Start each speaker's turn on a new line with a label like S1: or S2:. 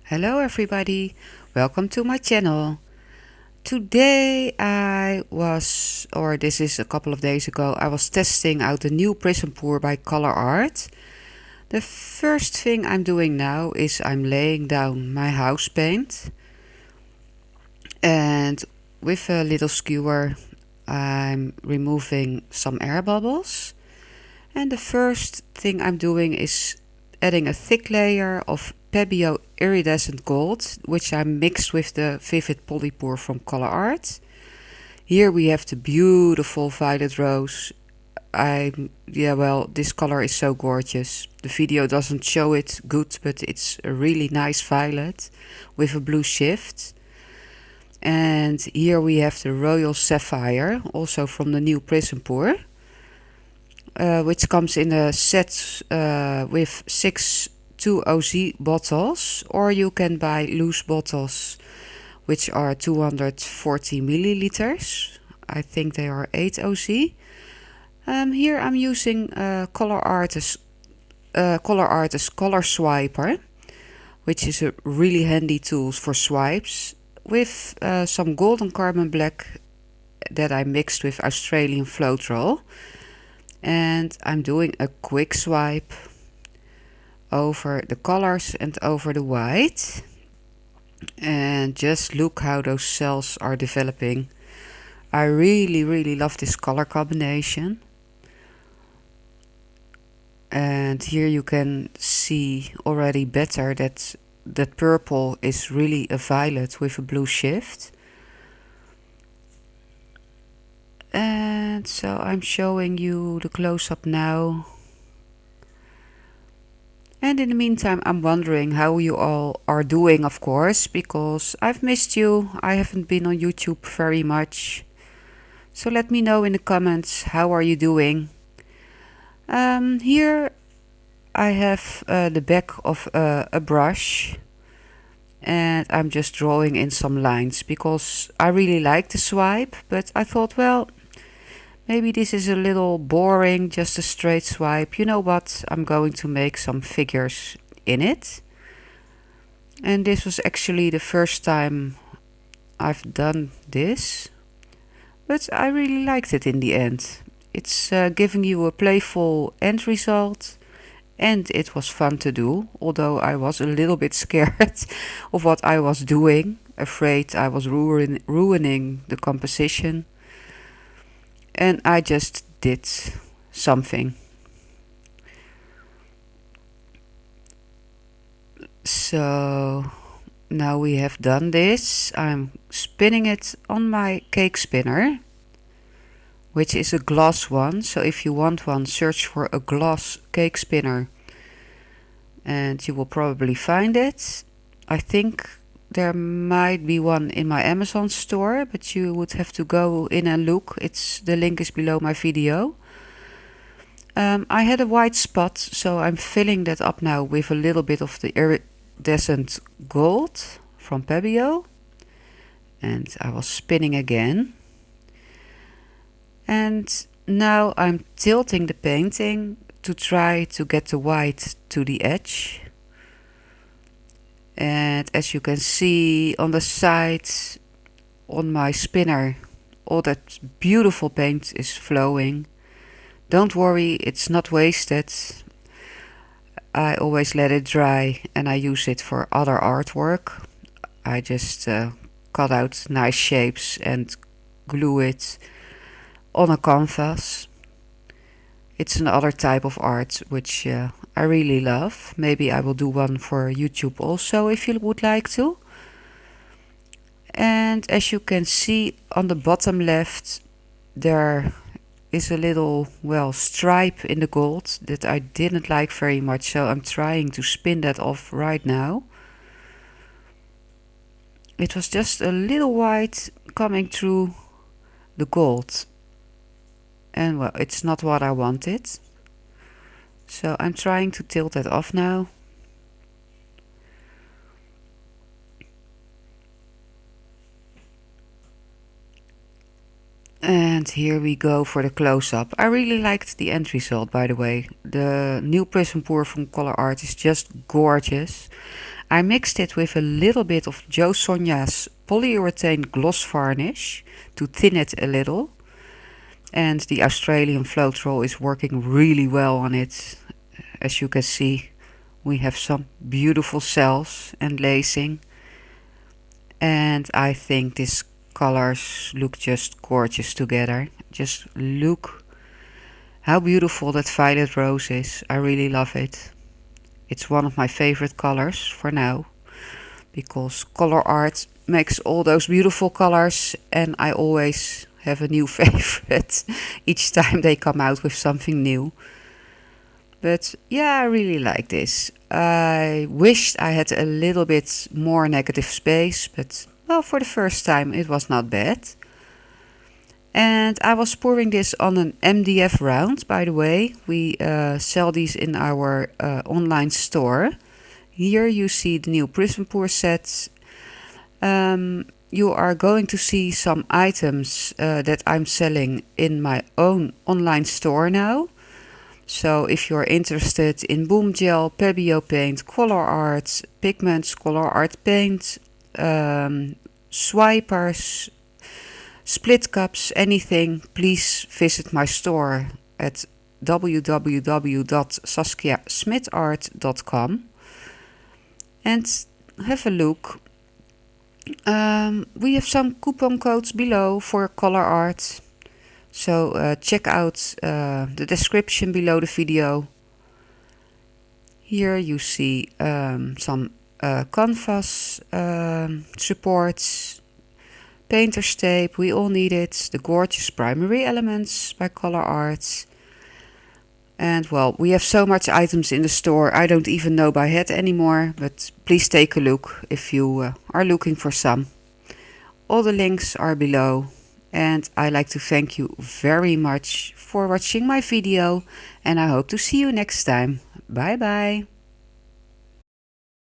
S1: Hello everybody, welcome to my channel. Today this is a couple of days ago, I was testing out the new prism pour by ColourArte. The first thing I'm doing now is I'm laying down my house paint. And with a little skewer I'm removing some air bubbles. And the first thing I'm doing is adding a thick layer of Pebeo iridescent gold, which I mixed with the vivid polypore from ColourArte. Here we have the beautiful violet rose. This color is so gorgeous. The video doesn't show it good, but it's a really nice violet with a blue shift. And here we have the royal sapphire, also from the new prism pour. Which comes in a set with 6 2OZ bottles, or you can buy loose bottles which are 240 milliliters. I think they are 8OZ. Here I'm using ColourArte's Color Swiper, which is a really handy tool for swipes, with some golden carbon black that I mixed with Australian float roll. And I'm doing a quick swipe over the colors and over the white. And just look how those cells are developing. I really love this color combination. And here you can see already better that that purple is really a violet with a blue shift. And so I'm showing you the close-up now. And in the meantime, I'm wondering how you all are doing, of course, because I've missed you. I haven't been on YouTube very much. So let me know in the comments, how are you doing? Here I have the back of a brush. And I'm just drawing in some lines because I really like the swipe, but I thought, well, maybe this is a little boring, just a straight swipe. You know what? I'm going to make some figures in it. And this was actually the first time I've done this. But I really liked it in the end. It's giving you a playful end result. And it was fun to do, although I was a little bit scared of what I was doing. Afraid I was ruining the composition. And I just did something. So now we have done this. I'm spinning it on my cake spinner, which is a gloss one. So if you want one, search for a gloss cake spinner and you will probably find it. I think there might be one in my Amazon store, but you would have to go in and look. The link is below my video. I had a white spot, so I'm filling that up now with a little bit of the iridescent gold from Pebeo. And I was spinning again. And now I'm tilting the painting to try to get the white to the edge. And as you can see on the side on my spinner, all that beautiful paint is flowing. Don't worry, it's not wasted. I always let it dry and I use it for other artwork. I just cut out nice shapes and glue it on a canvas. It's another type of art which I really love. Maybe I will do one for YouTube also if you would like to. And as you can see on the bottom left, there is a little, stripe in the gold that I didn't like very much. So I'm trying to spin that off right now. It was just a little white coming through the gold. And well, it's not what I wanted. So I'm trying to tilt that off now. And here we go for the close-up. I really liked the end result, by the way. The new prism pour from ColourArte is just gorgeous. I mixed it with a little bit of Jo Sonja's polyurethane gloss varnish to thin it a little. And the Australian float roll is working really well on it. As you can see, we have some beautiful cells and lacing. And I think these colors look just gorgeous together. Just look how beautiful that violet rose is. I really love it. It's one of my favorite colors for now, because ColourArte makes all those beautiful colors and I always have a new favorite each time they come out with something new. But yeah, I really like this. I wished I had a little bit more negative space, but well, for the first time it was not bad. And I was pouring this on an MDF round, by the way. We sell these in our online store. Here you see the new Prism Pour sets. You are going to see some items that I'm selling in my own online store now. So if you're interested in boom gel, Pebeo paint, ColourArte, pigments, ColourArte paint, swipers, split cups, anything, please visit my store at www.saskiasmitart.com and have a look. We have some coupon codes below for ColourArte. So check out the description below the video. Here you see some canvas supports, painter's tape, we all need it, the gorgeous primary elements by ColourArte. And well, we have so much items in the store, I don't even know by head anymore, but please take a look if you are looking for some. All the links are below. And I like to thank you very much for watching my video, and I hope to see you next time. Bye bye.